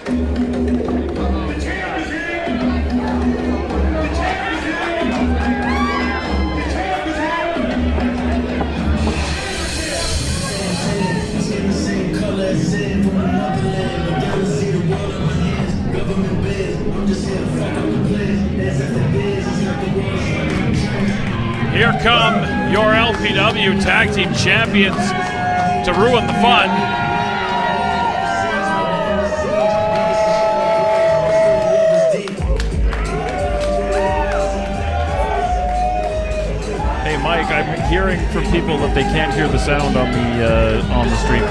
Here come your LPW Tag Team Champions to ruin the fun. Hey Mike, I'm hearing from people that they can't hear the sound on the stream.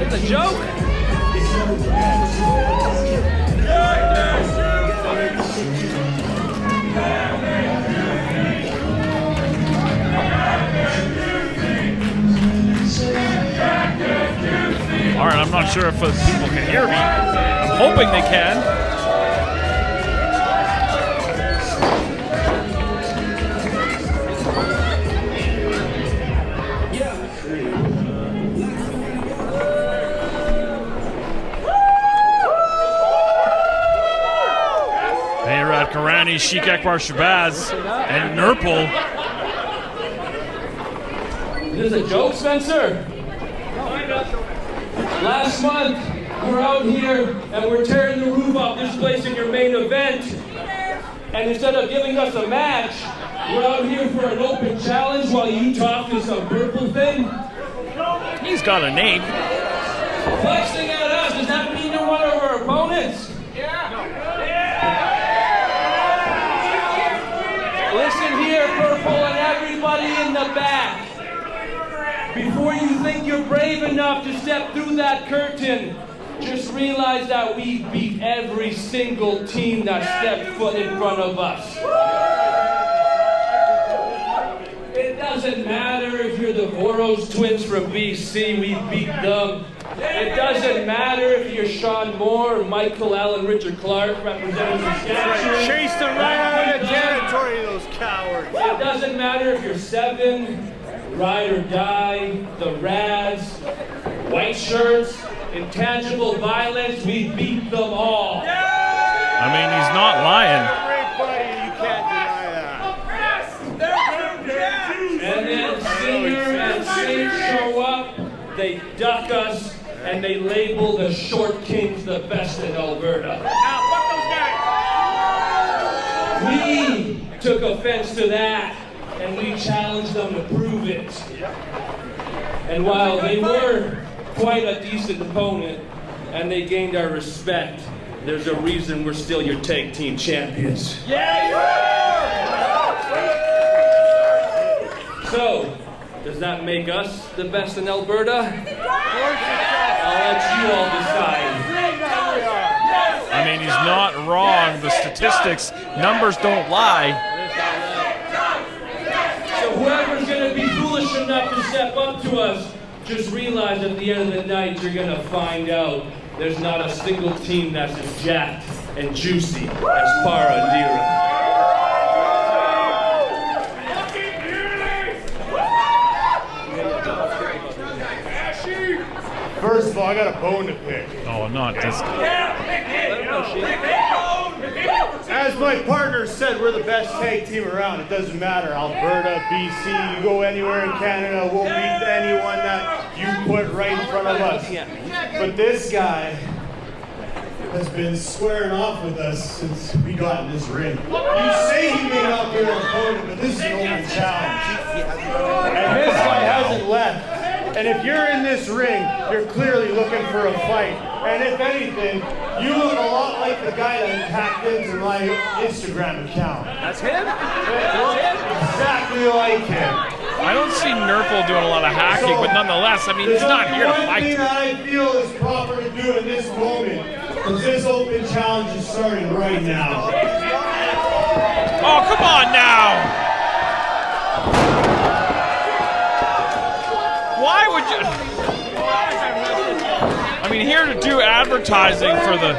It's a joke? All right, I'm not sure if people can hear me. I'm hoping they can. Berat Gorani, Sheik Shabaz, and Nurple. Is this a joke, Spencer? Last month, we're out here and we're tearing the roof off this place in your main event. And instead of giving us a match, we're out here for an open challenge while you talk to some purple thing. He's got a name. Flexing at us, does that mean you're one of our opponents? Listen here, Purple, and everybody in the back. Before you think you're brave enough to step through that curtain, just realize that we beat every single team that stepped foot in front of us. It doesn't matter if you're the Voros twins from BC, we beat them. It doesn't matter if you're Sean Moore or Michael Allen, Richard Clark representing Saskatchewan. Chase them right out of the territory, those cowards. It doesn't matter if you're Seven, Ride or Die, the Rads, White Shirts, Intangible Violence, we beat them all. I mean, he's not lying. Everybody, you can't deny that. And then Singer and Saint show up, they duck us, and they label the Short Kings the best in Alberta. We took offense to that, and we challenged them to prove it. And while they were quite a decent opponent, and they gained our respect, there's a reason we're still your tag team champions. So, does that make us the best in Alberta? I'll let you all decide. I mean, he's not wrong. The statistics, numbers don't lie. So whoever's going to be foolish enough to step up to us, just realize at the end of the night you're going to find out there's not a single team that's as jacked and juicy as Para Lira. First of all, I got a bone to pick. Oh, not this guy. As my partner said, we're the best tag team around. It doesn't matter. Alberta, BC, you go anywhere in Canada, we'll beat anyone that you put right in front of us. But this guy has been squaring off with us since we got in this ring. You say he may not be our opponent, but this is an open challenge. And this guy hasn't left. And if you're in this ring, you're clearly looking for a fight. And if anything, you look a lot like the guy that hacked into my Instagram account. That's him? Exactly like him. I don't see Nurple doing a lot of hacking, but nonetheless, I mean, he's not here to The one thing fight. that I feel is proper to do in this moment is this open challenge is starting right now. Oh, come on now! Why would you? I mean, here to do advertising for the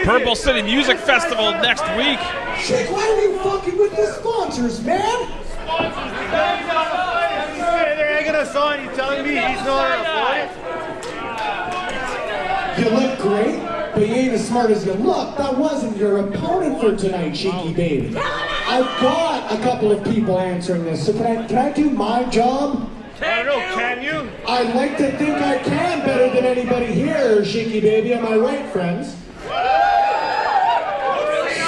Purple City Music Festival next week. Sheik, why are you fucking with your sponsors, man? They're egging us telling me he's not an opponent? You look great, but you ain't as smart as you look. That wasn't your opponent for tonight, Sheiky baby. I've got a couple of people answering this, so can I do my job? I don't know, can you? I'd like to think I can better than anybody here, Sheiky baby. Am I right, friends?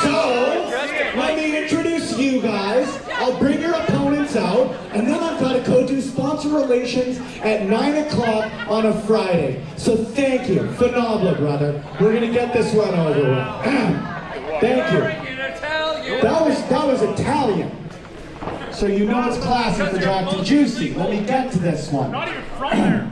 So, let me introduce you guys. I'll bring your opponents out, and then I've got to go do sponsor relations at 9 o'clock on a Friday. So thank you. Phenomenal, brother. We're going to get this one over with. Thank you. That was Italian. So you know it's classic for Jaxx and Juicy. Let me get to this one. Not even from there.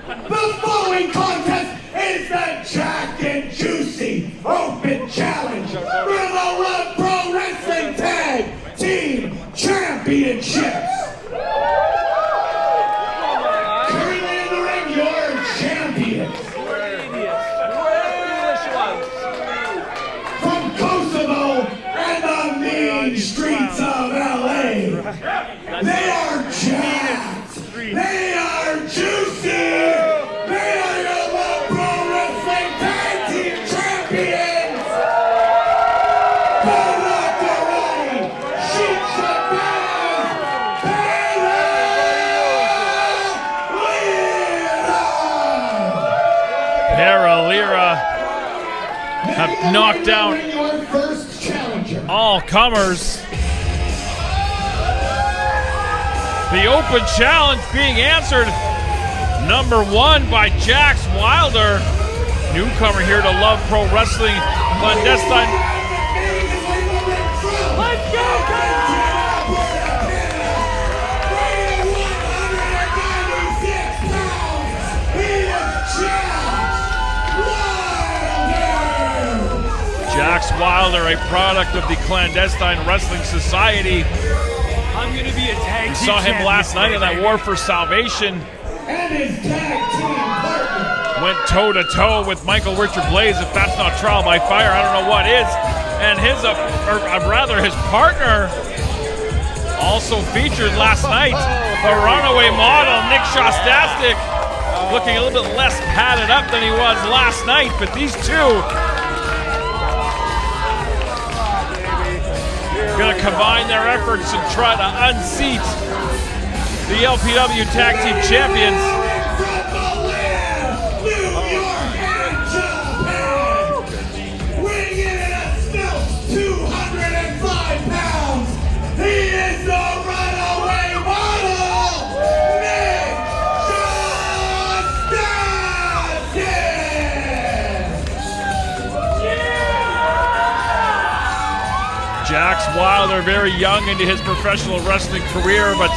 The following contest is the Jaxx and Juicy Open Challenge for the Love Pro Wrestling Tag Team Championships. Currently in the ring, your champions. From Kosovo and the mean streets of LA, they are Jaxx. They are Juicy. They are your Love Pro Wrestling Tag Team Champions. Berat Gorani, Sheik Shabaz, Lira have knocked down your first challenger. all comers. The open challenge being answered, number 1 by Jaxx Wylder, newcomer here to Love Pro Wrestling clandestine. Let's go, Jaxx Wylder, a product of the Clandestine Wrestling Society. I'm gonna be a tag team. We saw him last night in that War for Salvation. and his tag team partner. Went toe to toe with Michael Richard Blaze. If that's not trial by fire, I don't know what is. And his, his partner, also featured last night, the runaway model Nick Shostastyk, looking a little bit less padded up than he was last night. But these two gonna combine their efforts and try to unseat the LPW Tag Team Champions. Jaxx Wylder, very young into his professional wrestling career, but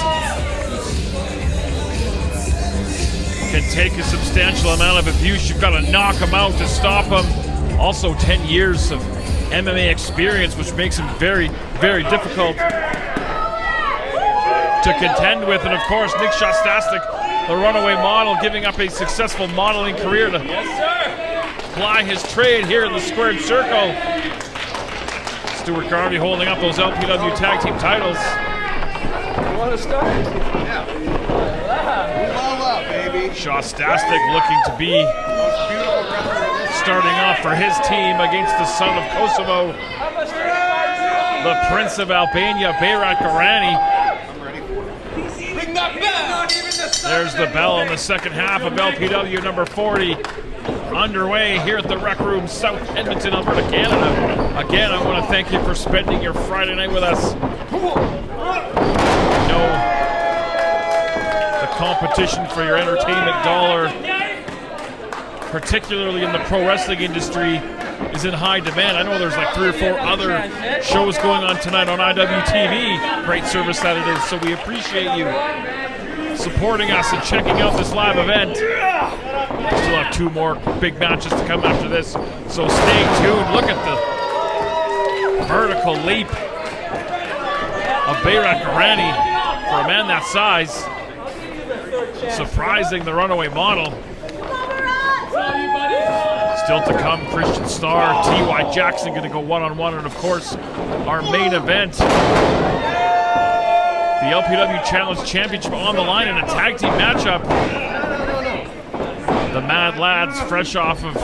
can take a substantial amount of abuse. You've got to knock him out to stop him. Also 10 years of MMA experience, which makes him very, very difficult to contend with. And of course, Nick Shostastyk, the runaway model, giving up a successful modeling career to ply his trade here in the squared circle. Stuart Garvey holding up those LPW tag team titles. You want to start? Yeah. Baby. Shostastyk looking to be starting off for his team against the son of Kosovo, the Prince of Albania, Berat Gorani. I'm ready for it. Ring that bell! There's the bell in the second half of LPW number 40. Underway here at the Rec Room, South Edmonton, Alberta, Canada. Again, I want to thank you for spending your Friday night with us. You know, the competition for your entertainment dollar, particularly in the pro wrestling industry, is in high demand. I know there's like 3 or 4 other shows going on tonight on IWTV. Great service that it is, so we appreciate you supporting us and checking out this live event. We still have 2 more big matches to come after this, so stay tuned. Look at the vertical leap of Berat Gorani for a man that size, surprising the runaway model. Still to come, Christian Starr, T.Y. Jackson going to go one-on-one, and of course, our main event, The LPW Challenge Championship on the line in a tag team matchup. The Mad Lads, fresh off of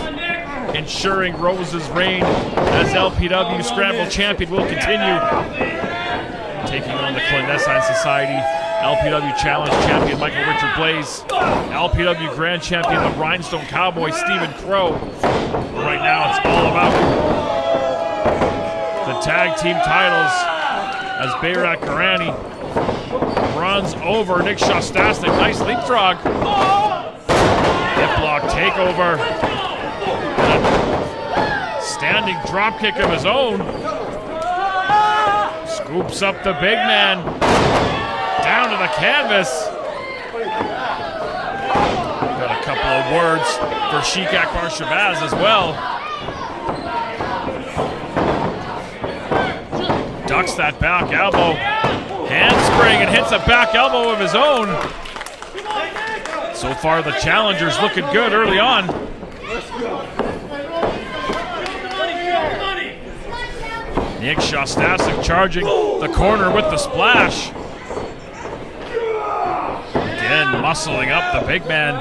ensuring Rose's reign as LPW Scramble Champion, will continue. Taking on the Clandestine Society LPW Challenge Champion Michael Richard Blaze, LPW Grand Champion the Rhinestone Cowboy Stephen Crow. Right now it's all about the tag team titles as Berat Gorani runs over Nick Shostastyk. Nice leapfrog. Hip block takeover. And a standing drop kick of his own. Scoops up the big man. Down to the canvas. Got a couple of words for Sheik Shabaz as well. Ducks that back elbow. Handspring and hits a back elbow of his own. So far the challenger's looking good early on. Nick Shostastyk charging the corner with the splash. Again, muscling up the big man.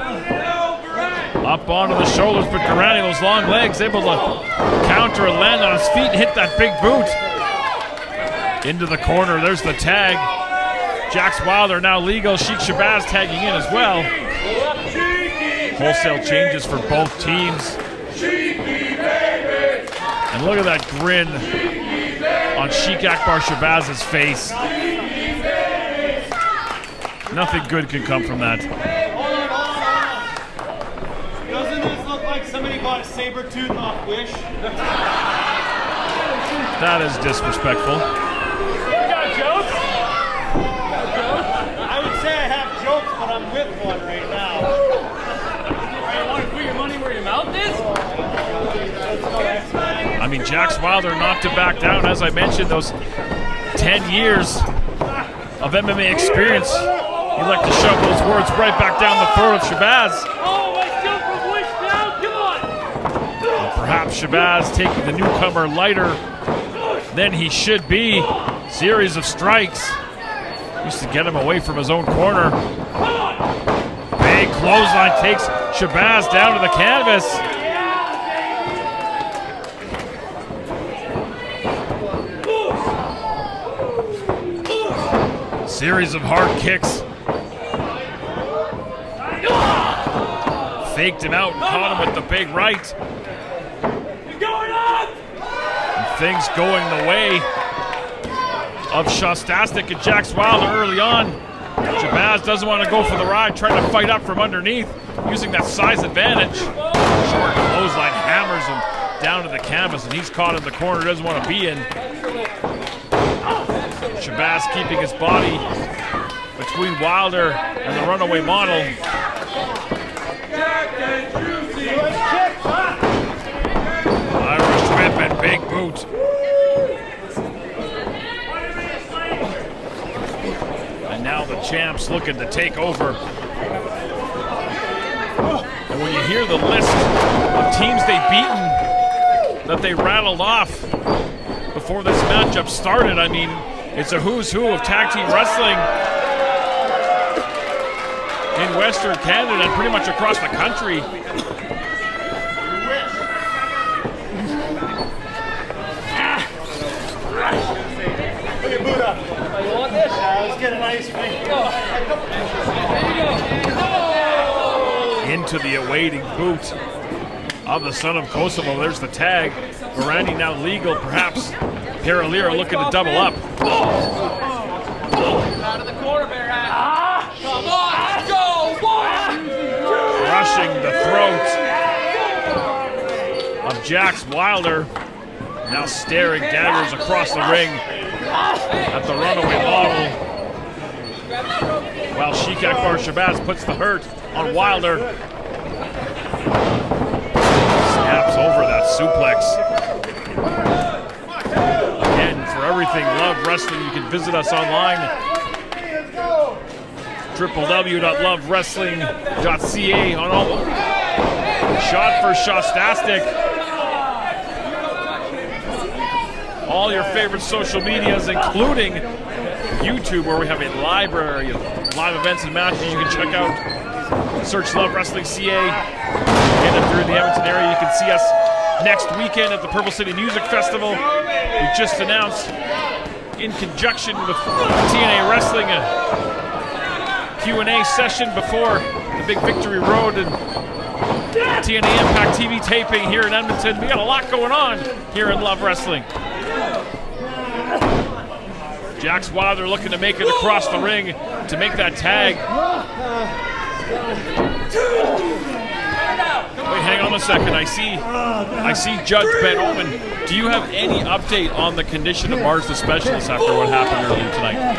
Up onto the shoulders, but Gorani, those long legs, able to counter and land on his feet and hit that big boot. Into the corner, there's the tag. Jaxx Wylder now legal, Sheik Shabaz tagging in as well. Wholesale changes for both teams. And look at that grin on Sheik Shabaz's face. Nothing good can come from that. Doesn't this look like somebody bought a saber tooth off Wish? That is disrespectful. You got jokes? I would say I have jokes, but I'm with one right now. You want to put your money where your mouth is? I mean, Jaxx Wylder not to back down. As I mentioned, those 10 years of MMA experience, he'd like to shove those words right back down the throat of Shabaz. Oh, let's go from Wish now. Come on. Perhaps Shabaz taking the newcomer lighter than he should be. Series of strikes. Used to get him away from his own corner. Big clothesline takes Shabaz down to the canvas. Series of hard kicks. Faked him out and caught him with the big right. And things going the way of Shostastyk and Jaxx Wylder early on. Shabaz doesn't want to go for the ride, trying to fight up from underneath, using that size advantage. Short clothesline hammers him down to the canvas, and he's caught in the corner, doesn't want to be in. Shabaz keeping his body between Wylder and the runaway model. Irish whip and big boot. And now the champ's looking to take over. And when you hear the list of teams they've beaten that they rattled off before this matchup started, I mean, it's a who's who of tag team wrestling in Western Canada and pretty much across the country. Look at Buddha. Oh, you want this? Let's get an ice cream. There you go. Into the awaiting boot of the son of Kosovo. There's the tag. Gorani now legal, perhaps. Lira looking to double up. Out of the corner, Berat. Come on, let's go. 1, 2. Crushing the throat of Jaxx Wylder. Now staring daggers across the ring at the runaway model. While Sheik Shabaz puts the hurt on Wylder. Snaps over that suplex. Again, for everything Love Wrestling, you can visit us online. www.lovewrestling.ca on all. Shot for Shostastyk. All your favorite social medias, including YouTube, where we have a library of live events and matches you can check out. Search Love Wrestling CA. And if you're in the Edmonton area, you can see us next weekend at the Purple City Music Festival. We just announced, in conjunction with TNA Wrestling, a Q&A session before the big Victory Road and TNA Impact TV taping here in Edmonton. We got a lot going on here in Love Wrestling. Jaxx Wylder looking to make it across the ring to make that tag. Wait, hang on a second. I see Judge Ben Omen. Do you have any update on the condition of Mars the Specialist after what happened earlier tonight?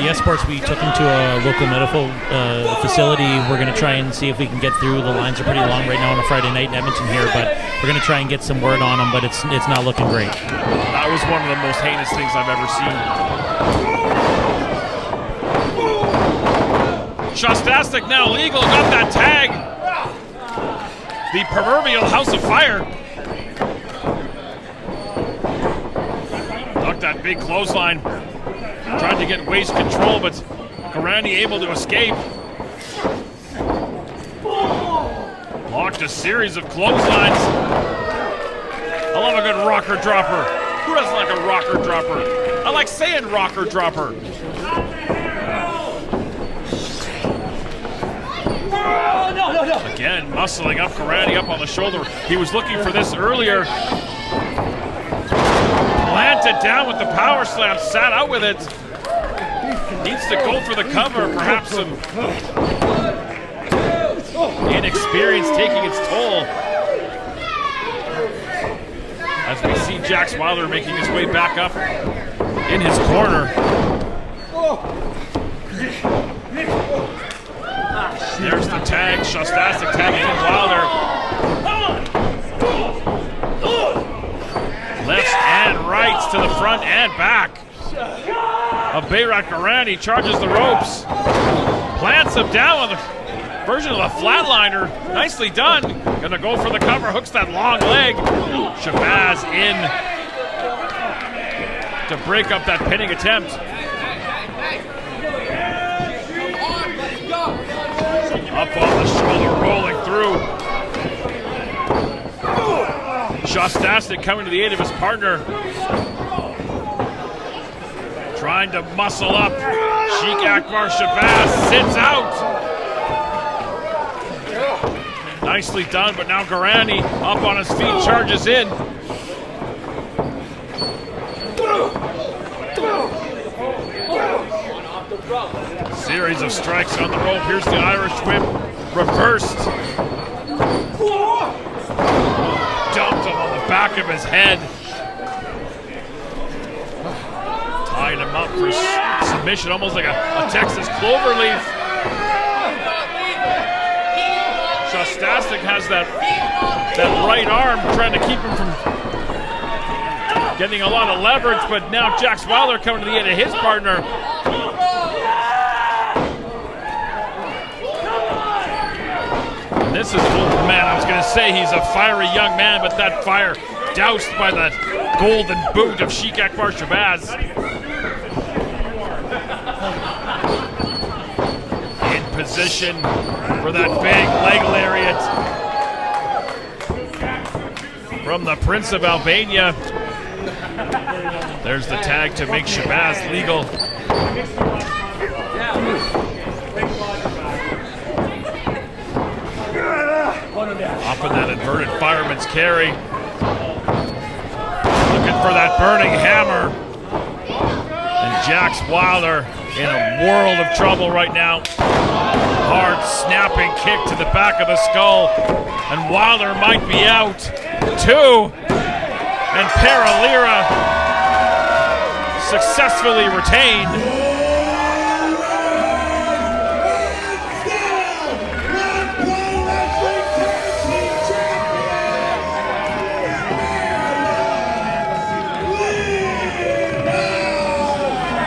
Yes, sports. We took him to a local medical facility. We're going to try and see if we can get through. The lines are pretty long right now on a Friday night in Edmonton here, but we're going to try and get some word on him, but it's not looking great. That was one of the most heinous things I've ever seen. Shostastyk now legal, got that tag. The proverbial house of fire. Look, that big clothesline. Tried to get waist control, but Gorani able to escape. Blocked a series of clotheslines. I love a good rocker dropper. Who doesn't like a rocker dropper? I like saying rocker dropper. Again, muscling up Gorani up on the shoulder. He was looking for this earlier. Planted down with the power slam, sat out with it. Needs to go for the cover, perhaps some inexperience taking its toll. As we see Jaxx Wylder making his way back up in his corner. There's the tag, Shostastyk tagging in Wylder. Lefts and rights to the front and back. Berat Gorani charges the ropes. Plants him down on the version of the flatliner. Nicely done. Gonna go for the cover, hooks that long leg. Shabaz in to break up that pinning attempt. Up on the shoulder, rolling through. Shostastyk coming to the aid of his partner. Trying to muscle up. Sheik Shabaz sits out. Nicely done, but now Gorani up on his feet, charges in. Series of strikes on the rope. Here's the Irish whip, reversed. Dumped him on the back of his head. Tied him up for submission, almost like a Texas cloverleaf. Shostastyk has that right arm trying to keep him from getting a lot of leverage, but now Jaxx Wylder coming to the aid of his partner. This is, oh man, I was going to say he's a fiery young man, but that fire doused by the golden boot of Sheik Shabaz. In position for that big leg lariat from the Prince of Albania. There's the tag to make Shabaz legal. Up in that inverted fireman's carry. Looking for that burning hammer. And Jaxx Wylder in a world of trouble right now. Hard snapping kick to the back of the skull. And Wylder might be out. 2. And Lira successfully retained.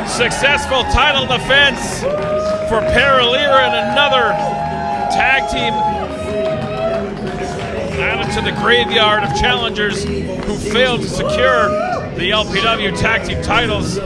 Successful title defense for Lira and another tag team added to the graveyard of challengers who failed to secure the LPW tag team titles.